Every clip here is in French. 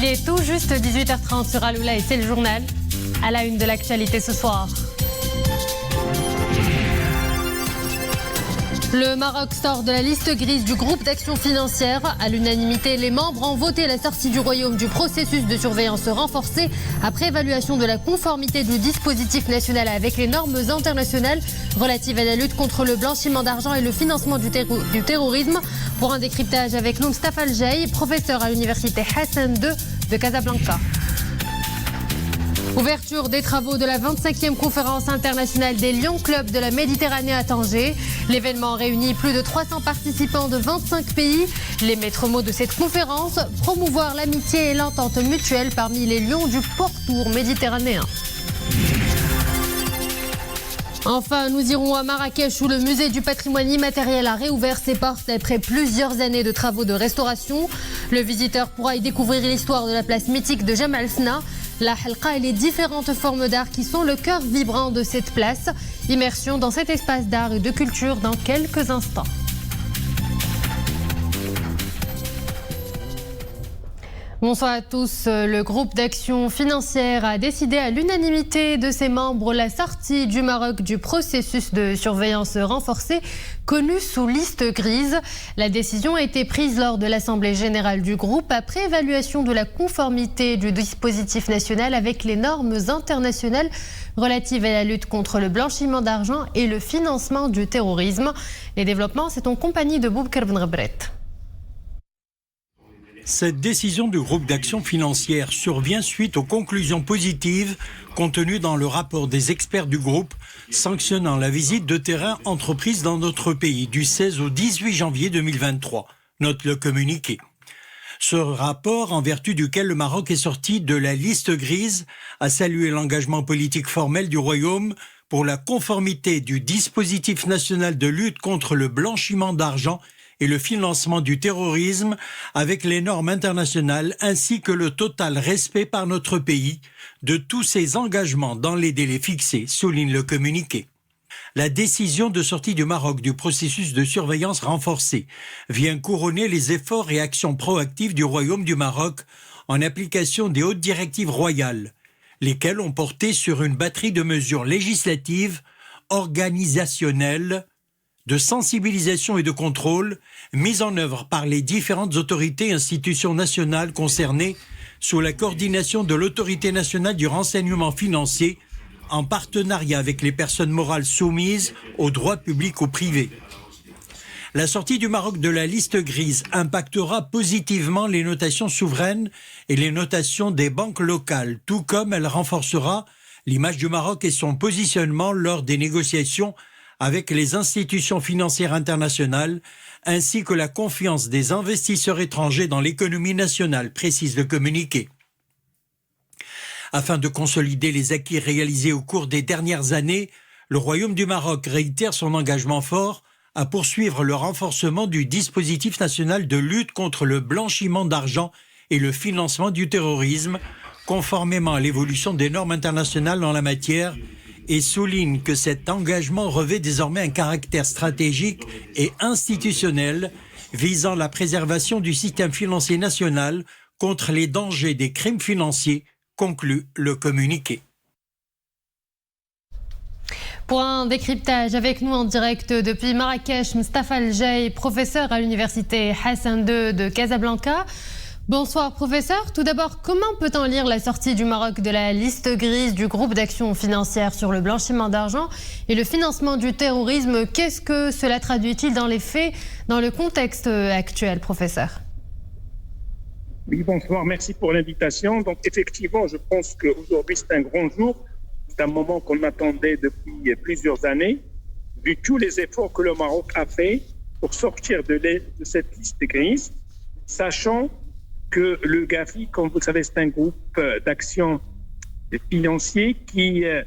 Il est tout juste 18h30 sur Aloula et c'est le journal. À la une de l'actualité ce soir. Le Maroc sort de la liste grise du groupe d'action financière. À l'unanimité, les membres ont voté la sortie du Royaume du processus de surveillance renforcée après évaluation de la conformité du dispositif national avec les normes internationales relatives à la lutte contre le blanchiment d'argent et le financement du terrorisme. Pour un décryptage avec nous, Mustafa Al-Jay, professeur à l'université Hassan II de Casablanca. Ouverture des travaux de la 25e conférence internationale des Lions Clubs de la Méditerranée à Tanger. L'événement réunit plus de 300 participants de 25 pays. Les maîtres mots de cette conférence, promouvoir l'amitié et l'entente mutuelle parmi les lions du pourtour méditerranéen. Enfin, nous irons à Marrakech où le musée du patrimoine immatériel a réouvert ses portes après plusieurs années de travaux de restauration. Le visiteur pourra y découvrir l'histoire de la place mythique de Jemaa Fna, la halqa et les différentes formes d'art qui sont le cœur vibrant de cette place. Immersion dans cet espace d'art et de culture dans quelques instants. Bonsoir à tous. Le groupe d'action financière a décidé à l'unanimité de ses membres la sortie du Maroc du processus de surveillance renforcée connu sous liste grise. La décision a été prise lors de l'Assemblée générale du groupe après évaluation de la conformité du dispositif national avec les normes internationales relatives à la lutte contre le blanchiment d'argent et le financement du terrorisme. Les développements, c'est en compagnie de Boubacar Ben Ghebret. Cette décision du groupe d'action financière survient suite aux conclusions positives contenues dans le rapport des experts du groupe sanctionnant la visite de terrain entreprise dans notre pays du 16 au 18 janvier 2023, note le communiqué. Ce rapport, en vertu duquel le Maroc est sorti de la liste grise, a salué l'engagement politique formel du Royaume pour la conformité du dispositif national de lutte contre le blanchiment d'argent et le financement du terrorisme avec les normes internationales ainsi que le total respect par notre pays de tous ses engagements dans les délais fixés, souligne le communiqué. La décision de sortie du Maroc du processus de surveillance renforcée vient couronner les efforts et actions proactifs du Royaume du Maroc en application des hautes directives royales, lesquelles ont porté sur une batterie de mesures législatives, organisationnelles, de sensibilisation et de contrôle mises en œuvre par les différentes autorités et institutions nationales concernées sous la coordination de l'Autorité nationale du renseignement financier en partenariat avec les personnes morales soumises aux droits publics ou privés. La sortie du Maroc de la liste grise impactera positivement les notations souveraines et les notations des banques locales, tout comme elle renforcera l'image du Maroc et son positionnement lors des négociations avec les institutions financières internationales, ainsi que la confiance des investisseurs étrangers dans l'économie nationale, précise le communiqué. Afin de consolider les acquis réalisés au cours des dernières années, le Royaume du Maroc réitère son engagement fort à poursuivre le renforcement du dispositif national de lutte contre le blanchiment d'argent et le financement du terrorisme, conformément à l'évolution des normes internationales en la matière, et souligne que cet engagement revêt désormais un caractère stratégique et institutionnel visant la préservation du système financier national contre les dangers des crimes financiers, conclut le communiqué. Pour un décryptage avec nous en direct depuis Marrakech, Mustafa Al-Jay, professeur à l'université Hassan II de Casablanca. Bonsoir professeur. Tout d'abord, comment peut-on lire la sortie du Maroc de la liste grise du groupe d'action financière sur le blanchiment d'argent et le financement du terrorisme? Qu'est-ce que cela traduit-il dans les faits, dans le contexte actuel, professeur? Oui, bonsoir, merci pour l'invitation. Donc effectivement, je pense qu'aujourd'hui c'est un grand jour. C'est un moment qu'on attendait depuis plusieurs années, vu tous les efforts que le Maroc a fait pour sortir de cette liste grise, sachant que le GAFI, comme vous le savez, c'est un groupe d'action financier qui a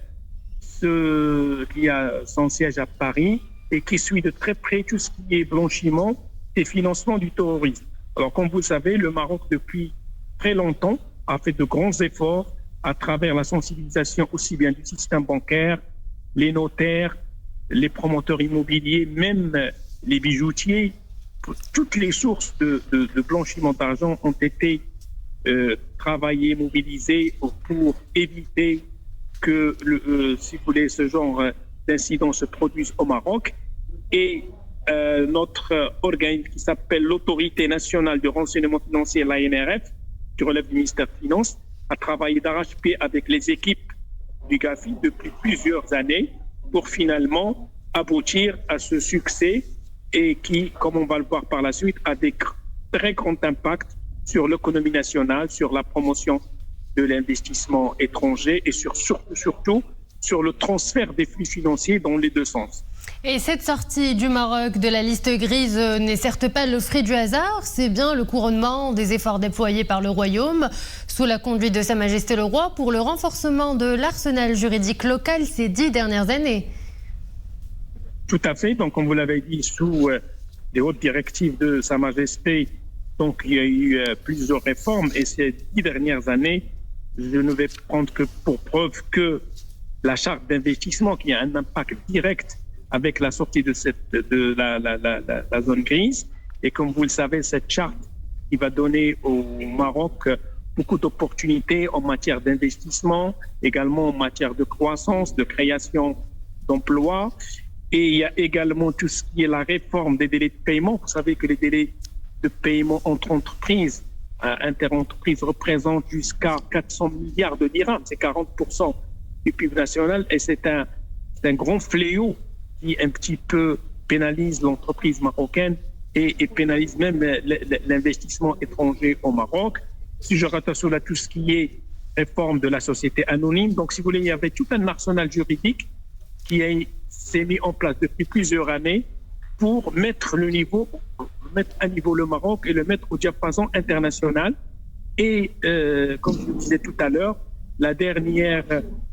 son siège à Paris et qui suit de très près tout ce qui est blanchiment et financement du terrorisme. Alors, comme vous le savez, le Maroc, depuis très longtemps, a fait de grands efforts à travers la sensibilisation aussi bien du système bancaire, les notaires, les promoteurs immobiliers, même les bijoutiers. Toutes les sources de blanchiment d'argent ont été travailler, mobiliser pour éviter que, si vous voulez, ce genre d'incident se produise au Maroc. Et notre organisme qui s'appelle l'Autorité nationale de renseignement financier, l'ANRF, qui relève du ministère des Finances, a travaillé d'arrache-pied avec les équipes du GAFI depuis plusieurs années pour finalement aboutir à ce succès et qui, comme on va le voir par la suite, a des très grands impacts sur l'économie nationale, sur la promotion de l'investissement étranger et surtout sur le transfert des flux financiers dans les deux sens. Et cette sortie du Maroc de la liste grise n'est certes pas le fruit du hasard, c'est bien le couronnement des efforts déployés par le Royaume sous la conduite de Sa Majesté le Roi pour le renforcement de l'arsenal juridique local ces 10 dernières années. Tout à fait. Donc, comme vous l'avez dit, sous les hautes directives de Sa Majesté, donc il y a eu plusieurs réformes et ces 10 dernières années, je ne vais prendre que pour preuve que la charte d'investissement qui a un impact direct avec la sortie de la zone grise. Et comme vous le savez, cette charte qui va donner au Maroc beaucoup d'opportunités en matière d'investissement, également en matière de croissance, de création d'emplois. Et il y a également tout ce qui est la réforme des délais de paiement. Vous savez que les délais de paiement entre entreprises, interentreprises représentent jusqu'à 400 milliards de dirhams. C'est 40% du PIB national et c'est un grand fléau qui un petit peu pénalise l'entreprise marocaine et pénalise même l'investissement étranger au Maroc. Si je rattache sur tout ce qui est réforme de la société anonyme, donc si vous voulez, il y avait tout un arsenal juridique qui s'est mis en place depuis plusieurs années pour mettre à niveau le Maroc et le mettre au diapason international. Et comme je le disais tout à l'heure, la dernière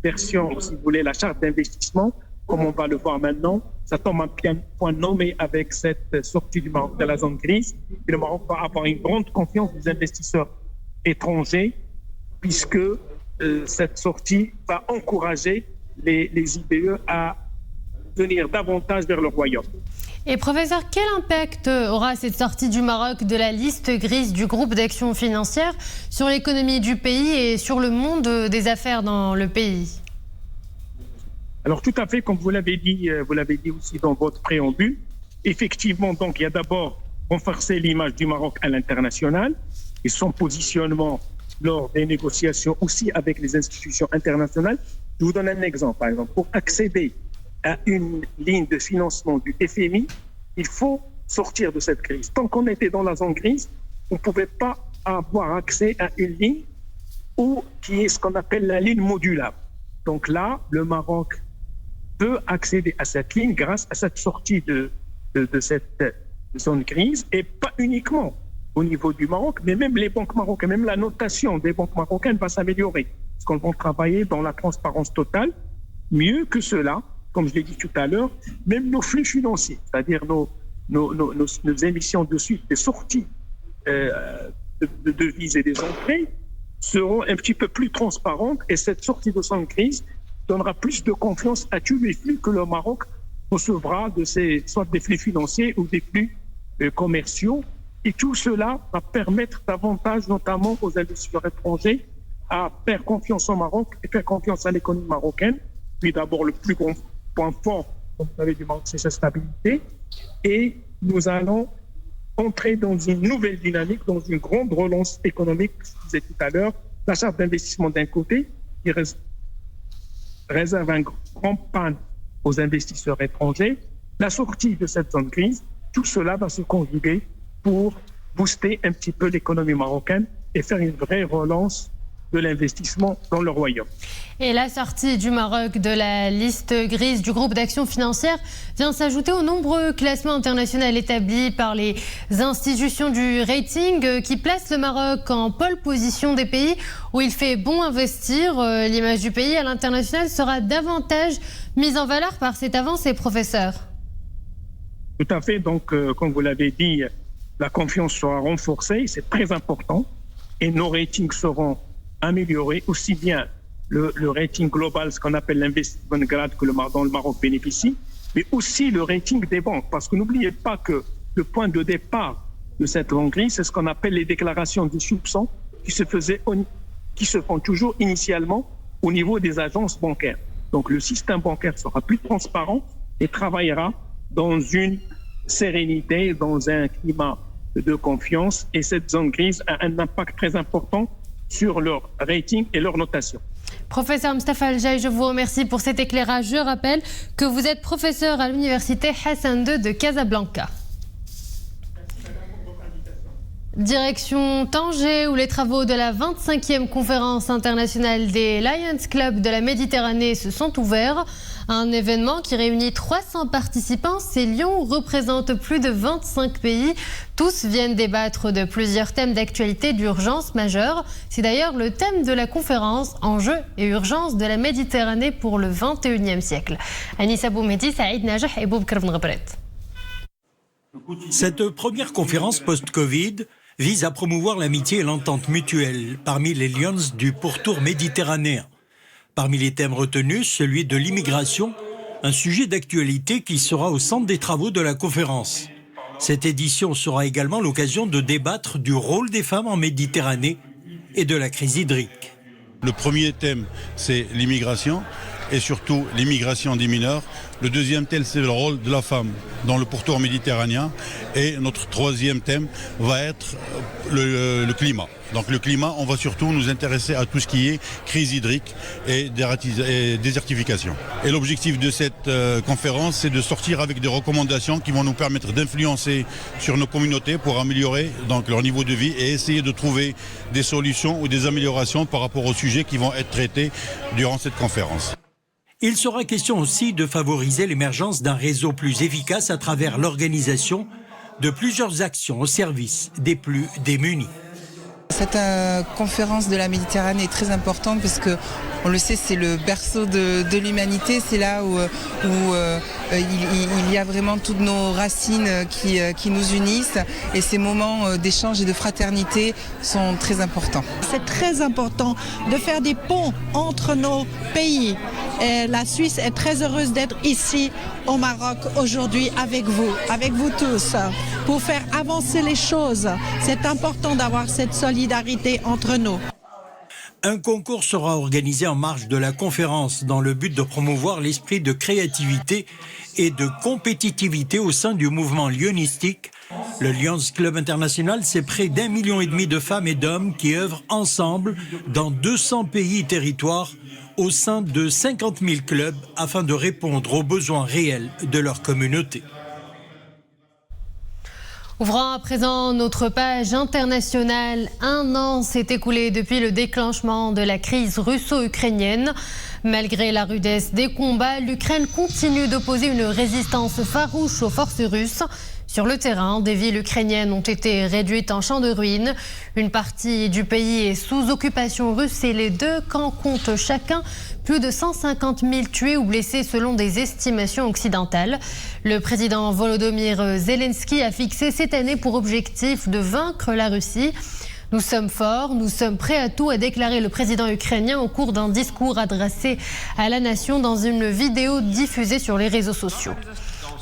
version, si vous voulez, la charte d'investissement, comme on va le voir maintenant, ça tombe à un point nommé avec cette sortie du Maroc de la zone grise. Et le Maroc va avoir une grande confiance des investisseurs étrangers puisque cette sortie va encourager les IBE à venir davantage vers le royaume. Et professeur, quel impact aura cette sortie du Maroc de la liste grise du groupe d'action financière sur l'économie du pays et sur le monde des affaires dans le pays ? Alors tout à fait, comme vous l'avez dit aussi dans votre préambule, effectivement, donc il y a d'abord renforcer l'image du Maroc à l'international et son positionnement lors des négociations aussi avec les institutions internationales. Je vous donne un exemple, par exemple, pour accéder à une ligne de financement du FMI, il faut sortir de cette crise. Tant qu'on était dans la zone grise, on ne pouvait pas avoir accès à une ligne qui est ce qu'on appelle la ligne modulable. Donc là, le Maroc peut accéder à cette ligne grâce à cette sortie de cette zone grise et pas uniquement au niveau du Maroc, mais même les banques marocaines, même la notation des banques marocaines va s'améliorer parce qu'on va travailler dans la transparence totale. Mieux que cela, comme je l'ai dit tout à l'heure, même nos flux financiers, c'est-à-dire nos émissions de suite, des sorties de devises et des entrées seront un petit peu plus transparentes et cette sortie de zone grise donnera plus de confiance à tous les flux que le Maroc recevra soit des flux financiers ou des flux commerciaux. Et tout cela va permettre davantage, notamment aux investisseurs étrangers, à faire confiance au Maroc et faire confiance à l'économie marocaine. Puis d'abord, le plus grand point fort, comme vous savez, du Maroc, c'est sa stabilité. Et nous allons entrer dans une nouvelle dynamique, dans une grande relance économique, je disais tout à l'heure, la charte d'investissement d'un côté, qui réserve un grand pan aux investisseurs étrangers, la sortie de cette zone grise, tout cela va se conjuguer pour booster un petit peu l'économie marocaine et faire une vraie relance de l'investissement dans le royaume. Et la sortie du Maroc de la liste grise du groupe d'action financière vient s'ajouter aux nombreux classements internationaux établis par les institutions du rating qui placent le Maroc en pole position des pays où il fait bon investir. L'image du pays à l'international sera davantage mise en valeur par cette avancée, professeur. Tout à fait. Donc, comme vous l'avez dit, la confiance sera renforcée, c'est très important, et nos ratings seront améliorés, aussi bien le rating global, ce qu'on appelle l'investment grade que dont le Maroc bénéficie, mais aussi le rating des banques, parce que n'oubliez pas que le point de départ de cette zone grise, c'est ce qu'on appelle les déclarations de soupçons qui se font toujours initialement au niveau des agences bancaires. Donc le système bancaire sera plus transparent et travaillera dans une sérénité, dans un climat de confiance. Et cette zone grise a un impact très important sur leur rating et leur notation. Professeur Mostafa Al-Jaï, je vous remercie pour cet éclairage. Je rappelle que vous êtes professeur à l'université Hassan II de Casablanca. Direction Tanger, où les travaux de la 25e conférence internationale des Lions Club de la Méditerranée se sont ouverts. Un événement qui réunit 300 participants. Ces lions représentent plus de 25 pays. Tous viennent débattre de plusieurs thèmes d'actualité d'urgence majeure. C'est d'ailleurs le thème de la conférence « Enjeux et urgences de la Méditerranée pour le 21e siècle ». Anissa Boumedi, Saïd Najah et Boubkar Ben Ghabret. Cette première conférence post-Covid vise à promouvoir l'amitié et l'entente mutuelle parmi les Lions du pourtour méditerranéen. Parmi les thèmes retenus, celui de l'immigration, un sujet d'actualité qui sera au centre des travaux de la conférence. Cette édition sera également l'occasion de débattre du rôle des femmes en Méditerranée et de la crise hydrique. Le premier thème, c'est l'immigration et surtout l'immigration des mineurs. Le deuxième thème, c'est le rôle de la femme dans le pourtour méditerranéen. Et notre troisième thème va être le climat. Donc le climat, on va surtout nous intéresser à tout ce qui est crise hydrique et désertification. Et l'objectif de cette conférence, c'est de sortir avec des recommandations qui vont nous permettre d'influencer sur nos communautés pour améliorer donc leur niveau de vie et essayer de trouver des solutions ou des améliorations par rapport aux sujets qui vont être traités durant cette conférence. Il sera question aussi de favoriser l'émergence d'un réseau plus efficace à travers l'organisation de plusieurs actions au service des plus démunis. Cette conférence de la Méditerranée est très importante parce que, on le sait, c'est le berceau de l'humanité. C'est là où il y a vraiment toutes nos racines qui nous unissent. Et ces moments d'échange et de fraternité sont très importants. C'est très important de faire des ponts entre nos pays. Et la Suisse est très heureuse d'être ici au Maroc aujourd'hui avec vous tous, pour faire avancer les choses. C'est important d'avoir cette solidarité entre nous. Un concours sera organisé en marge de la conférence dans le but de promouvoir l'esprit de créativité et de compétitivité au sein du mouvement lionistique. Le Lions Club International, c'est près d'1,5 million de femmes et d'hommes qui œuvrent ensemble dans 200 pays et territoires au sein de 50 000 clubs afin de répondre aux besoins réels de leur communauté. Ouvrant à présent notre page internationale, un an s'est écoulé depuis le déclenchement de la crise russo-ukrainienne. Malgré la rudesse des combats, l'Ukraine continue d'opposer une résistance farouche aux forces russes. Sur le terrain, des villes ukrainiennes ont été réduites en champs de ruines. Une partie du pays est sous occupation russe et les deux camps comptent chacun plus de 150 000 tués ou blessés selon des estimations occidentales. Le président Volodymyr Zelensky a fixé cette année pour objectif de vaincre la Russie. Nous sommes forts, nous sommes prêts à tout, a déclaré le président ukrainien au cours d'un discours adressé à la nation dans une vidéo diffusée sur les réseaux sociaux.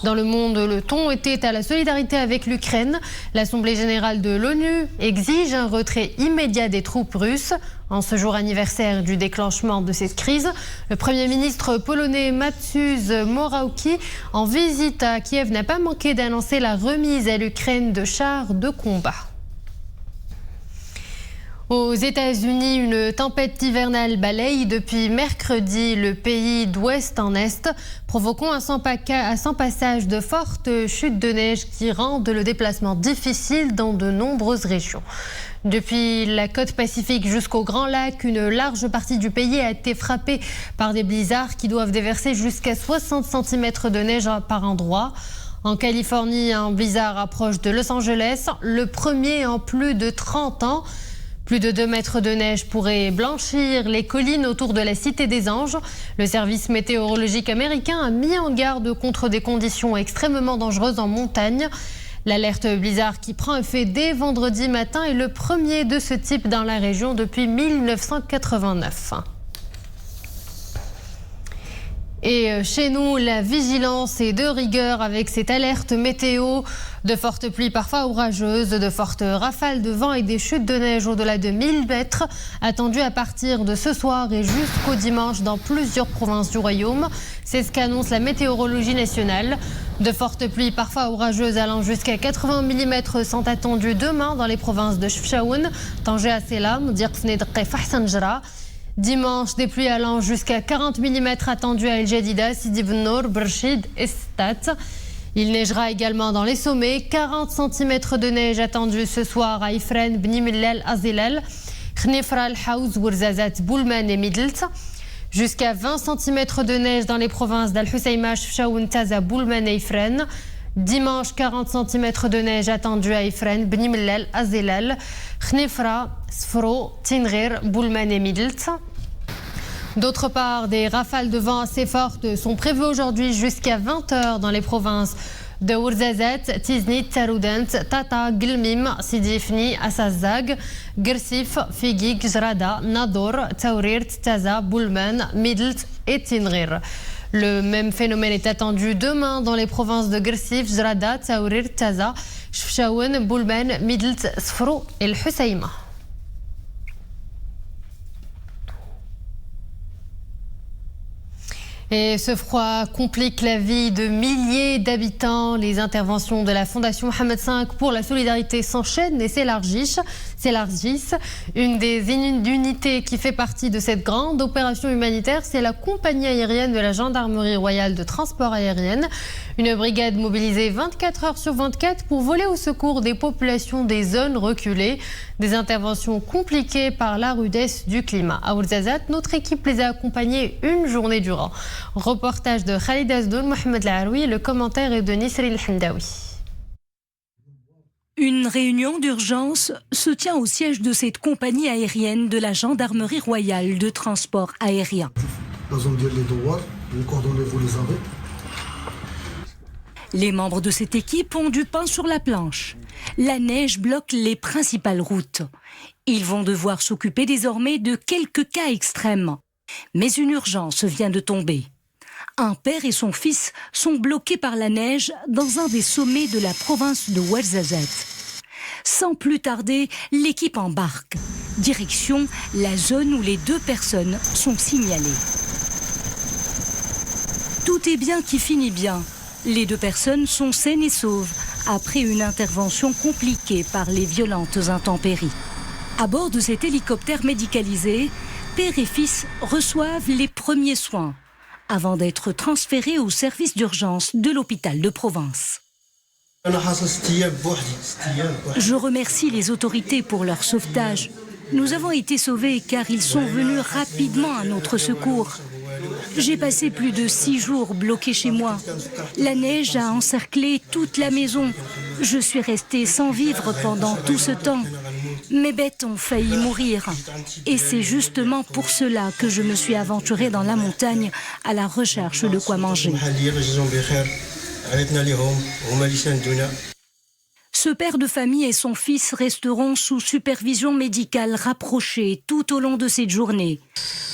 Dans le monde, le ton était à la solidarité avec l'Ukraine. L'Assemblée générale de l'ONU exige un retrait immédiat des troupes russes. En ce jour anniversaire du déclenchement de cette crise, le Premier ministre polonais Mateusz Morawiecki, en visite à Kiev, n'a pas manqué d'annoncer la remise à l'Ukraine de chars de combat. Aux États-Unis, une tempête hivernale balaye depuis mercredi le pays d'ouest en est, provoquant un sans passage de fortes chutes de neige qui rendent le déplacement difficile dans de nombreuses régions. Depuis la côte pacifique jusqu'au Grand Lac, une large partie du pays a été frappée par des blizzards qui doivent déverser jusqu'à 60 cm de neige par endroit. En Californie, un blizzard approche de Los Angeles, le premier en plus de 30 ans. Plus de 2 mètres de neige pourraient blanchir les collines autour de la Cité des Anges. Le service météorologique américain a mis en garde contre des conditions extrêmement dangereuses en montagne. L'alerte blizzard qui prend effet dès vendredi matin est le premier de ce type dans la région depuis 1989. Et chez nous, la vigilance est de rigueur avec cette alerte météo. De fortes pluies parfois orageuses, de fortes rafales de vent et des chutes de neige au-delà de 1000 mètres attendues à partir de ce soir et jusqu'au dimanche dans plusieurs provinces du royaume. C'est ce qu'annonce la météorologie nationale. De fortes pluies parfois orageuses allant jusqu'à 80 mm sont attendues demain dans les provinces de Chefchaouen, Tanger Asselam, Dirkfne Dqef Sanjra. Dimanche, des pluies allant jusqu'à 40 mm attendues à El Jadida, Sidi Ben Nour, Berchid et Stat. Il neigera également dans les sommets. 40 cm de neige attendus ce soir à Ifren, Bni Mellal, Azilal, Khnifra, Al-Haouz, Ourzazat, Boulman et Midelt. Jusqu'à 20 cm de neige dans les provinces d'Al-Husayma, Chefchaouen, Taza, Boulman et Ifren. Dimanche, 40 cm de neige attendus à Ifren, Bni Mellal, Azilal, Khnifra, Sfro, Tinghir, Boulman et Midelt. D'autre part, des rafales de vent assez fortes sont prévues aujourd'hui jusqu'à 20h dans les provinces de Ourzazat, Tiznit, Taroudant, Tata, Gilmim, Sidifni, Assazag, Gersif, Figi, Gzrada, Nador, Taurirt, Taza, Boulman, Midelt et Tinghir. Le même phénomène est attendu demain dans les provinces de Gersif, Gzrada, Taurirt, Taza, Chefchaouen, Boulman, Midelt, Sfro et Al-Husayma. Et ce froid complique la vie de milliers d'habitants. Les interventions de la Fondation Mohamed V pour la solidarité s'enchaînent et s'élargissent. Une des unités qui fait partie de cette grande opération humanitaire, c'est la compagnie aérienne de la Gendarmerie royale de transport aérienne. Une brigade mobilisée 24 heures sur 24 pour voler au secours des populations des zones reculées. Des interventions compliquées par la rudesse du climat. À Ourzazat, notre équipe les a accompagnés une journée durant. Reportage de Khalid Azdoul, Mohamed Laroui et le commentaire est de Nisri El-Hamdawi. Une réunion d'urgence se tient au siège de cette compagnie aérienne de la Gendarmerie royale de transport aérien. Les membres de cette équipe ont du pain sur la planche. La neige bloque les principales routes. Ils vont devoir s'occuper désormais de quelques cas extrêmes. Mais une urgence vient de tomber. Un père et son fils sont bloqués par la neige dans un des sommets de la province de Ouarzazate. Sans plus tarder, l'équipe embarque. Direction la zone où les deux personnes sont signalées. Tout est bien qui finit bien. Les deux personnes sont saines et sauves après une intervention compliquée par les violentes intempéries. À bord de cet hélicoptère médicalisé, père et fils reçoivent les premiers soins avant d'être transférés au service d'urgence de l'hôpital de Provence. Je remercie les autorités pour leur sauvetage. Nous avons été sauvés car ils sont venus rapidement à notre secours. J'ai passé plus de 6 jours bloqué chez moi. La neige a encerclé toute la maison. Je suis restée sans vivre pendant tout ce temps. Mes bêtes ont failli mourir. Et c'est justement pour cela que je me suis aventurée dans la montagne à la recherche de quoi manger. Ce père de famille et son fils resteront sous supervision médicale rapprochée tout au long de cette journée.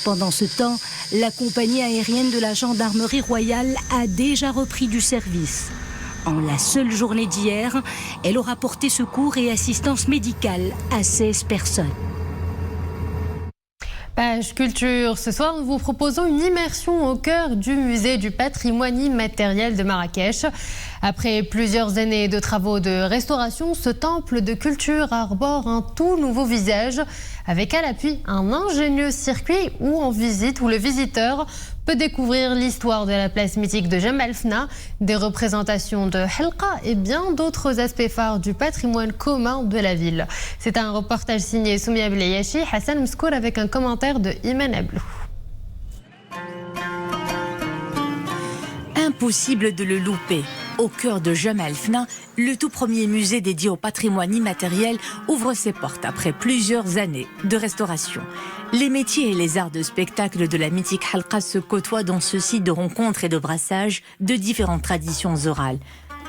Pendant ce temps, la compagnie aérienne de la Gendarmerie royale a déjà repris du service. En la seule journée d'hier, elle aura porté secours et assistance médicale à 16 personnes. Page Culture. Ce soir, nous vous proposons une immersion au cœur du musée du patrimoine immatériel de Marrakech. Après plusieurs années de travaux de restauration, ce temple de culture arbore un tout nouveau visage avec à l'appui un ingénieux circuit où le visiteur peut découvrir l'histoire de la place mythique de Jemaa el-Fna, des représentations de Halqa et bien d'autres aspects phares du patrimoine commun de la ville. C'est un reportage signé Soumia Belayashi, Hassan Mskour avec un commentaire de Iman Ablou. Impossible de le louper. Au cœur de Jemaa el-Fna, le tout premier musée dédié au patrimoine immatériel ouvre ses portes après plusieurs années de restauration. Les métiers et les arts de spectacle de la mythique Halqa se côtoient dans ce site de rencontres et de brassage de différentes traditions orales.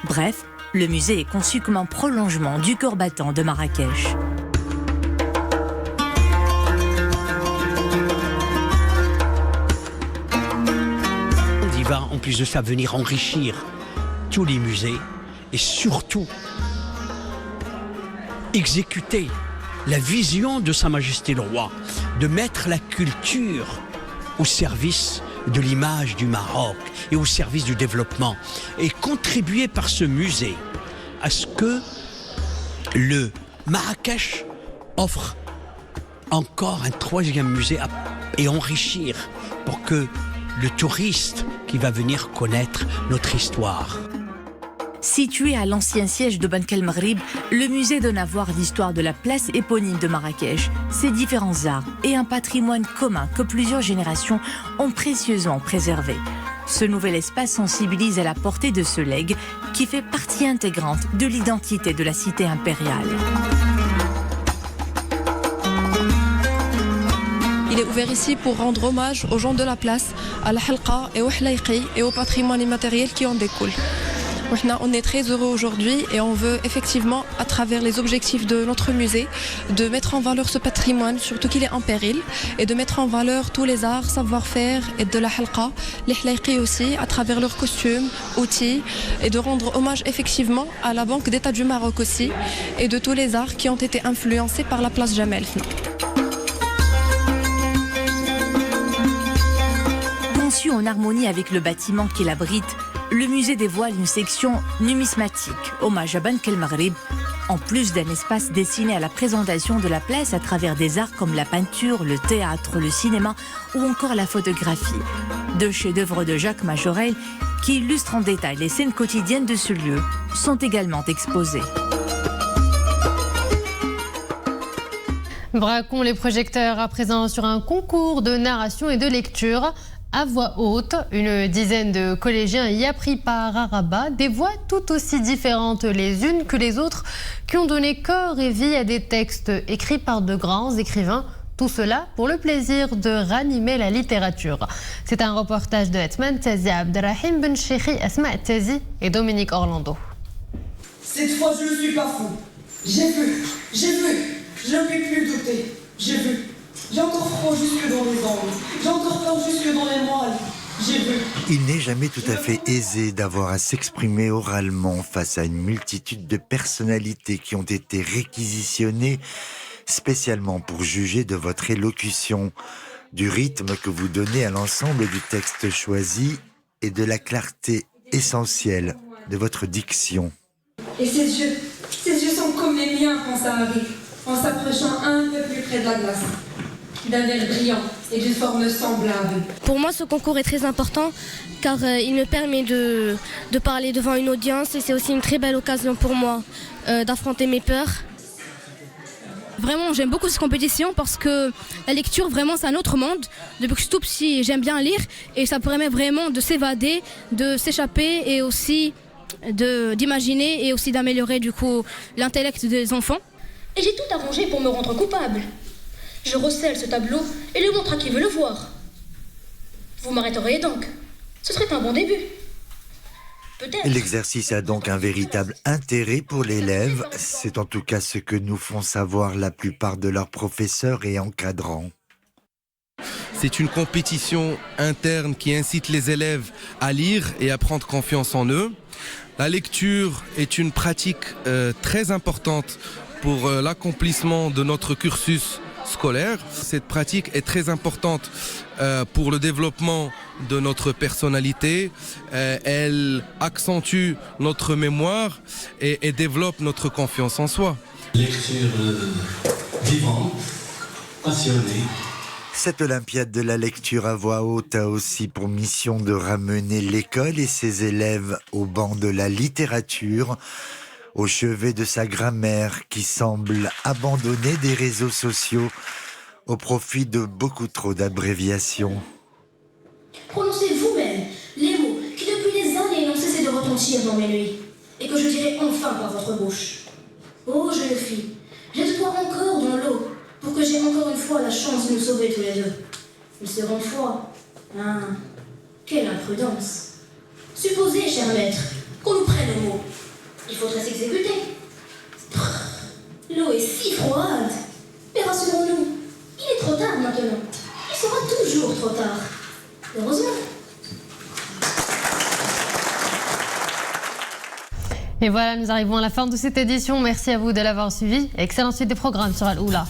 Bref, le musée est conçu comme un prolongement du cœur battant de Marrakech. en plus de ça, venir enrichir tous les musées et surtout exécuter la vision de Sa Majesté le Roi, de mettre la culture au service de l'image du Maroc et au service du développement et contribuer par ce musée à ce que le Marrakech offre encore un troisième musée et enrichir pour que le touriste qui va venir connaître notre histoire. Situé à l'ancien siège de Bank el-Maghrib, le musée donne à voir l'histoire de la place éponyme de Marrakech, ses différents arts et un patrimoine commun que plusieurs générations ont précieusement préservé. Ce nouvel espace sensibilise à la portée de ce legs qui fait partie intégrante de l'identité de la cité impériale. Il est ouvert ici pour rendre hommage aux gens de la place, à la halqa et au hlayqi et au patrimoine immatériel qui en découle. On est très heureux aujourd'hui et on veut effectivement, à travers les objectifs de notre musée, de mettre en valeur ce patrimoine, surtout qu'il est en péril, et de mettre en valeur tous les arts, savoir-faire et de la halqa, les hlayqi aussi, à travers leurs costumes, outils, et de rendre hommage effectivement à la Banque d'État du Maroc aussi, et de tous les arts qui ont été influencés par la place Jemaa el-Fna. Conçu en harmonie avec le bâtiment qui l'abrite, le musée dévoile une section numismatique, hommage à Bank el-Maghrib, en plus d'un espace destiné à la présentation de la place à travers des arts comme la peinture, le théâtre, le cinéma ou encore la photographie. Deux chefs-d'œuvre de Jacques Majorelle qui illustrent en détail les scènes quotidiennes de ce lieu sont également exposés. Braquons les projecteurs à présent sur un concours de narration et de lecture. À voix haute, une dizaine de collégiens y appris par Araba, des voix tout aussi différentes les unes que les autres qui ont donné corps et vie à des textes écrits par de grands écrivains. Tout cela pour le plaisir de ranimer la littérature. C'est un reportage de Hetman Tazi, Abderrahim Ben Cheikhi, Asma Tazi et Dominique Orlando. Cette fois, je ne suis pas fou. J'ai vu, je ne puis plus douter. J'ai vu. J'ai encore froid jusque dans les ongles, j'ai encore peur jusque dans les moelles, j'ai vu. Il n'est jamais tout à fait aisé d'avoir à s'exprimer oralement face à une multitude de personnalités qui ont été réquisitionnées spécialement pour juger de votre élocution, du rythme que vous donnez à l'ensemble du texte choisi et de la clarté essentielle de votre diction. Et ces yeux sont comme les miens quand ça arrive, en s'approchant un peu plus près de la glace. D'un air brillant et d'une forme semblable. Pour moi, ce concours est très important car il me permet de parler devant une audience et c'est aussi une très belle occasion pour moi d'affronter mes peurs. Vraiment, j'aime beaucoup cette compétition parce que la lecture, vraiment, c'est un autre monde. Depuis que je suis tout petit, j'aime bien lire et ça permet vraiment de s'évader, de s'échapper et aussi d'imaginer et aussi d'améliorer du coup l'intellect des enfants. Et j'ai tout arrangé pour me rendre coupable. Je recèle ce tableau et le montre à qui veut le voir. Vous m'arrêteriez donc. Ce serait un bon début. Peut-être. L'exercice a donc un véritable intérêt pour l'élève. C'est en tout cas ce que nous font savoir la plupart de leurs professeurs et encadrants. C'est une compétition interne qui incite les élèves à lire et à prendre confiance en eux. La lecture est une pratique très importante pour l'accomplissement de notre cursus scolaire. Cette pratique est très importante pour le développement de notre personnalité. Elle accentue notre mémoire et développe notre confiance en soi. Lecture vivante, passionnée. Cette Olympiade de la lecture à voix haute a aussi pour mission de ramener l'école et ses élèves au banc de la littérature, au chevet de sa grammaire qui semble abandonner des réseaux sociaux au profit de beaucoup trop d'abréviations. Prononcez vous-même les mots qui depuis des années n'ont cessé de retentir dans mes nuits et que je dirai enfin par votre bouche. Ô jeune fille, jette-toi encore dans l'eau pour que j'aie encore une fois la chance de nous sauver tous les deux. Une seconde fois, quelle imprudence. Supposez, cher maître, qu'on nous prenne au mot. Il faudrait s'exécuter. L'eau est si froide. Mais rassurons-nous, il est trop tard maintenant. Il sera toujours trop tard. Heureusement. Et voilà, nous arrivons à la fin de cette édition. Merci à vous de l'avoir suivi. Excellente suite des programmes sur Al-Oula.